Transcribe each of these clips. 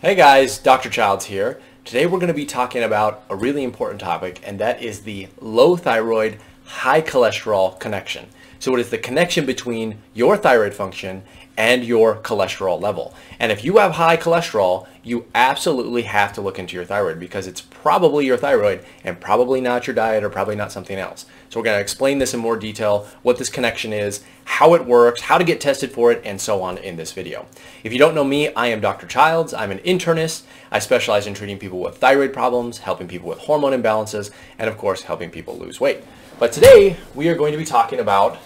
Hey guys, Dr. Childs here. Today we're going to be talking about a really important topic, and that is the low thyroid, high cholesterol connection. So it is the connection between your thyroid function and your cholesterol level. And if you have high cholesterol, you absolutely have to look into your thyroid because it's probably your thyroid and probably not your diet or probably not something else. So we're going to explain this in more detail, what this connection is, how it works, how to get tested for it, and so on in this video. If you don't know me, I am Dr. Childs. I'm an internist. I specialize in treating people with thyroid problems, helping people with hormone imbalances, and of course, helping people lose weight. But today, we are going to be talking about,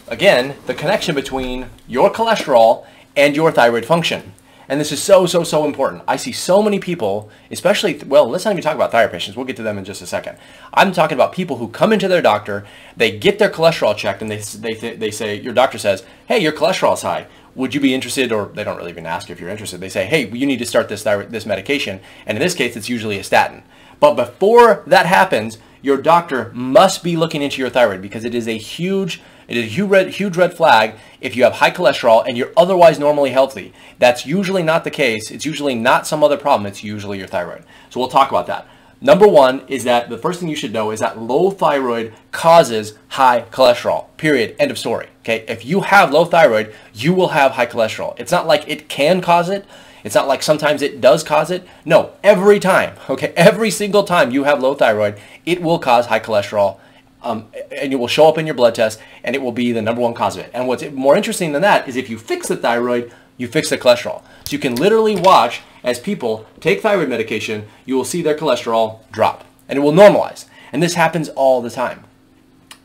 again, the connection between your cholesterol and your thyroid function. And this is so important. I see so many people, especially, well, let's not even talk about thyroid patients. We'll get to them in just a second. I'm talking about people who come into their doctor, they get their cholesterol checked, and they say, your doctor says, hey, your cholesterol is high. Would you be interested? Or they don't really even ask if you're interested. They say, hey, you need to start this medication. And in this case, it's usually a statin. But before that happens, your doctor must be looking into your thyroid because it is a huge red flag if you have high cholesterol and you're otherwise normally healthy. That's usually not the case. It's usually not some other problem. It's usually your thyroid. So we'll talk about that. Number one is that the first thing you should know is that low thyroid causes high cholesterol, period, end of story. Okay, if you have low thyroid, you will have high cholesterol. It's not like it can cause it. It's not like sometimes it does cause it. No, every time, okay, every single time you have low thyroid, it will cause high cholesterol. And it will show up in your blood test, and it will be the number one cause of it. And what's more interesting than that is if you fix the thyroid, you fix the cholesterol. So you can literally watch as people take thyroid medication, you will see their cholesterol drop, and it will normalize. And this happens all the time.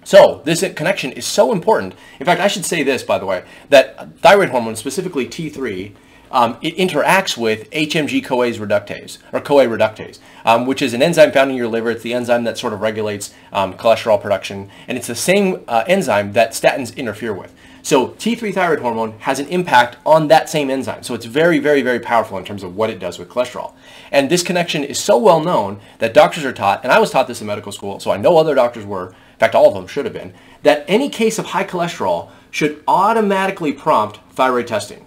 So this connection is so important. In fact, I should say this, by the way, that thyroid hormone, specifically T3, it interacts with HMG-CoA reductase, which is an enzyme found in your liver. It's the enzyme that sort of regulates cholesterol production, and it's the same enzyme that statins interfere with. So T3 thyroid hormone has an impact on that same enzyme. So it's very powerful in terms of what it does with cholesterol. And this connection is so well known that doctors are taught, and I was taught this in medical school, so I know other doctors were, in fact all of them should have been, that any case of high cholesterol should automatically prompt thyroid testing.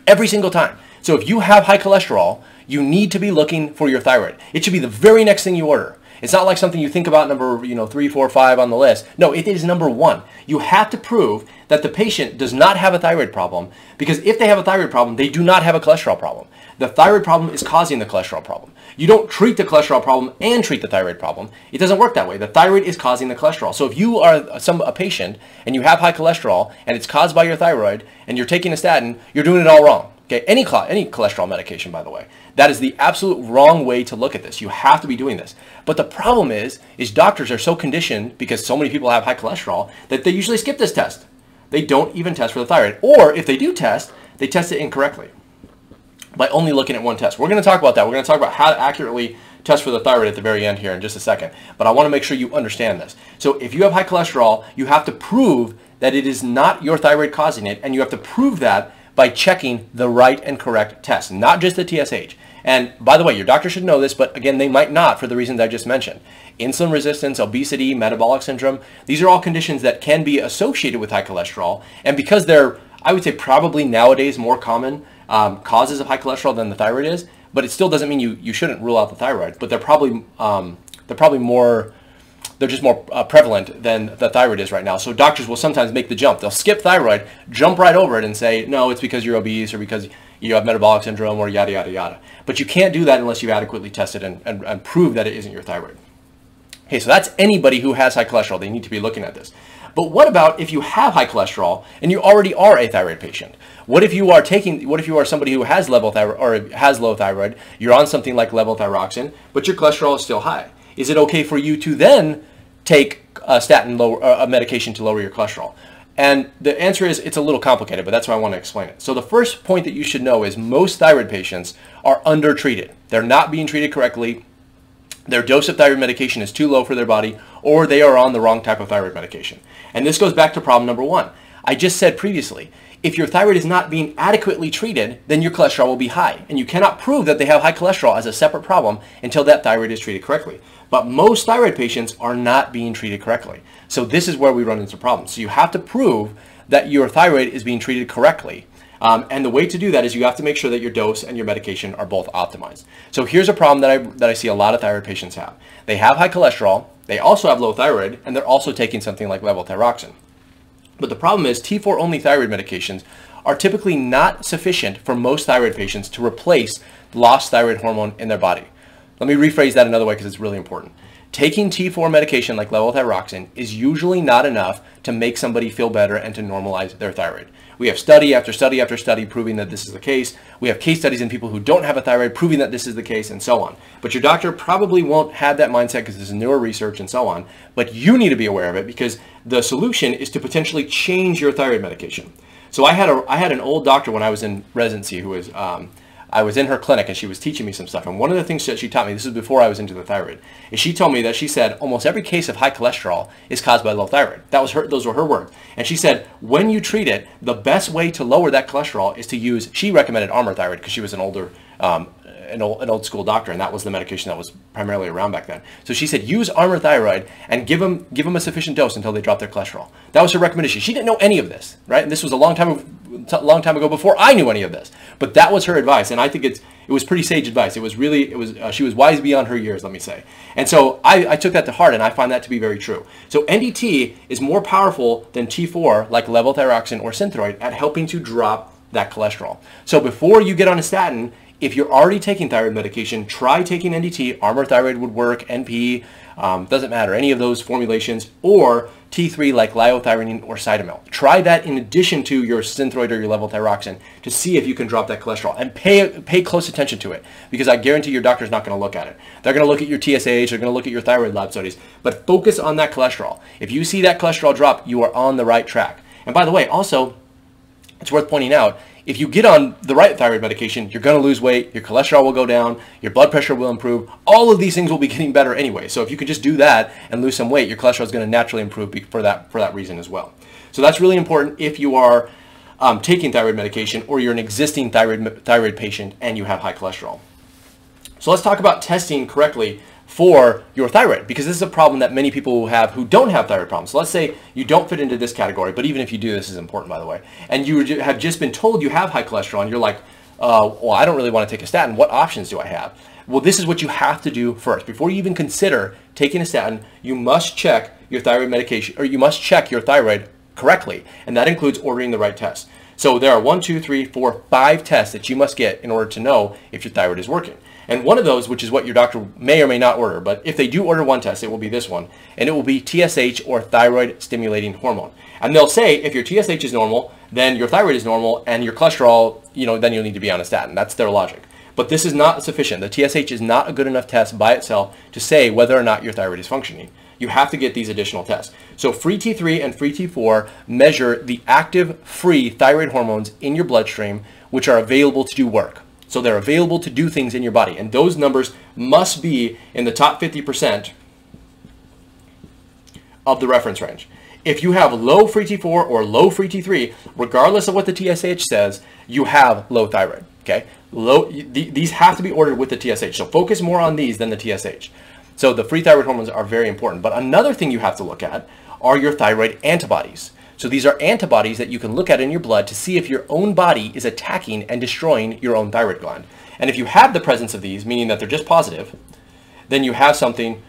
Every single time. So if you have high cholesterol, you need to be looking for your thyroid. It should be the very next thing you order. It's not like something you think about number 3, 4, 5 on the list. No, it is number 1. You have to prove that the patient does not have a thyroid problem, because if they have a thyroid problem, they do not have a cholesterol problem. The thyroid problem is causing the cholesterol problem. You don't treat the cholesterol problem and treat the thyroid problem. It doesn't work that way. The thyroid is causing the cholesterol. So if you are a patient and you have high cholesterol and it's caused by your thyroid and you're taking a statin, you're doing it all wrong. Okay, any cholesterol medication, by the way. That is the absolute wrong way to look at this. You have to be doing this. But the problem is doctors are so conditioned, because so many people have high cholesterol, that they usually skip this test. They don't even test for the thyroid. Or if they do test, they test it incorrectly by only looking at one test. We're going to talk about that. We're going to talk about how to accurately test for the thyroid at the very end here in just a second. But I want to make sure you understand this. So if you have high cholesterol, you have to prove that it is not your thyroid causing it, and you have to prove that by checking the right and correct test, not just the TSH. And by the way, your doctor should know this, but again, they might not for the reasons I just mentioned. Insulin resistance, obesity, metabolic syndrome, these are all conditions that can be associated with high cholesterol. And because they're, I would say, probably nowadays more common causes of high cholesterol than the thyroid is, but it still doesn't mean you shouldn't rule out the thyroid, but they're probably more, they're just more prevalent than the thyroid is right now. So doctors will sometimes make the jump. They'll skip thyroid, jump right over it and say, no, it's because you're obese or because you have metabolic syndrome or yada, yada, yada. But you can't do that unless you've adequately tested and prove that it isn't your thyroid. Okay, so that's anybody who has high cholesterol. They need to be looking at this. But what about if you have high cholesterol and you already are a thyroid patient? What if you are somebody who has level thyroid or has low thyroid, you're on something like levothyroxine, but your cholesterol is still high? Is it okay for you to then take a statin a medication to lower your cholesterol? And the answer is it's a little complicated, but that's why I want to explain it. So the first point that you should know is most thyroid patients are undertreated. They're not being treated correctly. Their dose of thyroid medication is too low for their body, or they are on the wrong type of thyroid medication. And this goes back to problem number 1. I just said previously, if your thyroid is not being adequately treated, then your cholesterol will be high. And you cannot prove that they have high cholesterol as a separate problem until that thyroid is treated correctly. But most thyroid patients are not being treated correctly. So this is where we run into problems. So you have to prove that your thyroid is being treated correctly. And the way to do that is you have to make sure that your dose and your medication are both optimized. So here's a problem that I see a lot of thyroid patients have. They have high cholesterol, they also have low thyroid, and they're also taking something like levothyroxine. But the problem is T4 only thyroid medications are typically not sufficient for most thyroid patients to replace lost thyroid hormone in their body. Let me rephrase that another way because it's really important. Taking T4 medication like levothyroxine is usually not enough to make somebody feel better and to normalize their thyroid. We have study after study after study proving that this is the case. We have case studies in people who don't have a thyroid proving that this is the case, and so on. But your doctor probably won't have that mindset because this is newer research and so on. But you need to be aware of it because the solution is to potentially change your thyroid medication. So I had an old doctor when I was in residency who was I was in her clinic and she was teaching me some stuff. And one of the things that she taught me, this is before I was into the thyroid, is she told me that she said almost every case of high cholesterol is caused by low thyroid. Those were her words. And she said, when you treat it, the best way to lower that cholesterol is to use, she recommended Armour thyroid because she was an old school doctor, and that was the medication that was primarily around back then. So she said, use Armour thyroid and give them a sufficient dose until they drop their cholesterol. That was her recommendation. She didn't know any of this, right? And this was a long time ago before I knew any of this. But that was her advice, and I think it was pretty sage advice. She was wise beyond her years, let me say. And so I took that to heart, and I find that to be very true. So NDT is more powerful than T4, like levothyroxine or Synthroid, at helping to drop that cholesterol. So before you get on a statin, if you're already taking thyroid medication, try taking NDT. Armour thyroid would work, NP, doesn't matter, any of those formulations, or T3 like liothyronine or Cytomel. Try that in addition to your Synthroid or your levothyroxine to see if you can drop that cholesterol, and pay close attention to it, because I guarantee your doctor's not going to look at it. They're going to look at your TSH, they're going to look at your thyroid lab studies, but focus on that cholesterol. If you see that cholesterol drop, you are on the right track. And by the way, also, it's worth pointing out, if you get on the right thyroid medication, you're going to lose weight, your cholesterol will go down, your blood pressure will improve. All of these things will be getting better anyway. So if you can just do that and lose some weight, your cholesterol is going to naturally improve for that reason as well. So that's really important if you are taking thyroid medication or you're an existing thyroid patient and you have high cholesterol. So let's talk about testing correctly for your thyroid, because this is a problem that many people have who don't have thyroid problems. So let's say you don't fit into this category, but even if you do, this is important, by the way, and you have just been told you have high cholesterol and you're like, well, I don't really want to take a statin. What options do I have? Well, this is what you have to do first. Before you even consider taking a statin, you must check your thyroid medication, or you must check your thyroid correctly, and that includes ordering the right tests. So there are 1, 2, 3, 4, 5 tests that you must get in order to know if your thyroid is working. And one of those, which is what your doctor may or may not order, but if they do order one test, it will be this one, and it will be TSH, or thyroid stimulating hormone. And they'll say if your TSH is normal, then your thyroid is normal, and your cholesterol, then you'll need to be on a statin. That's their logic. But this is not sufficient. The TSH is not a good enough test by itself to say whether or not your thyroid is functioning. You have to get these additional tests. So free T3 and free T4 measure the active free thyroid hormones in your bloodstream, which are available to do work. So they're available to do things in your body. And those numbers must be in the top 50% of the reference range. If you have low free T4 or low free T3, regardless of what the TSH says, you have low thyroid. Okay? These have to be ordered with the TSH. So focus more on these than the TSH. So the free thyroid hormones are very important. But another thing you have to look at are your thyroid antibodies. So these are antibodies that you can look at in your blood to see if your own body is attacking and destroying your own thyroid gland. And if you have the presence of these, meaning that they're just positive, then you have something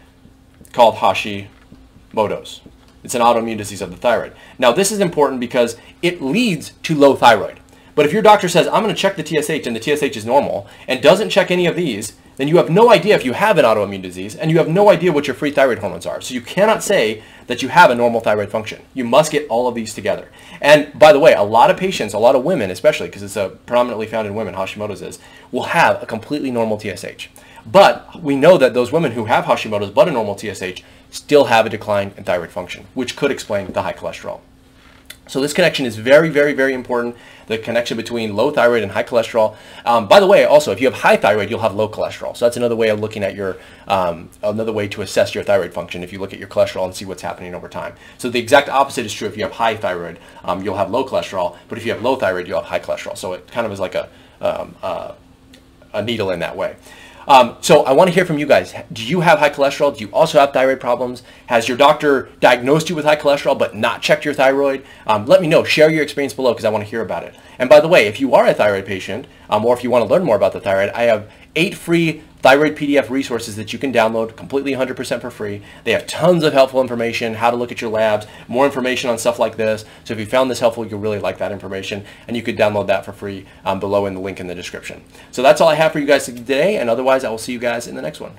called hashimoto's. It's an autoimmune disease of the thyroid. Now this is important because it leads to low thyroid. But if your doctor says, I'm going to check the TSH and the TSH is normal, and doesn't check any of these, then you have no idea if you have an autoimmune disease, and you have no idea what your free thyroid hormones are. So you cannot say that you have a normal thyroid function. You must get all of these together. And by the way, a lot of patients, a lot of women especially, because it's predominantly found in women, Hashimoto's will have a completely normal TSH. But we know that those women who have Hashimoto's but a normal TSH still have a decline in thyroid function, which could explain the high cholesterol. So this connection is very, very, very important, the connection between low thyroid and high cholesterol. By the way, also, if you have high thyroid, you'll have low cholesterol. So that's another way of looking at your, another way to assess your thyroid function, if you look at your cholesterol and see what's happening over time. So the exact opposite is true. If you have high thyroid, you'll have low cholesterol, but if you have low thyroid, you'll have high cholesterol. So it kind of is like a needle in that way. So I want to hear from you guys. Do you have high cholesterol? Do you also have thyroid problems? Has your doctor diagnosed you with high cholesterol but not checked your thyroid? Let me know. Share your experience below because I want to hear about it. And by the way, if you are a thyroid patient, or if you want to learn more about the thyroid, I have 8 free thyroid PDF resources that you can download completely 100% for free. They have tons of helpful information, how to look at your labs, more information on stuff like this. So if you found this helpful, you'll really like that information, and you could download that for free below in the link in the description. So that's all I have for you guys today, and otherwise I will see you guys in the next one.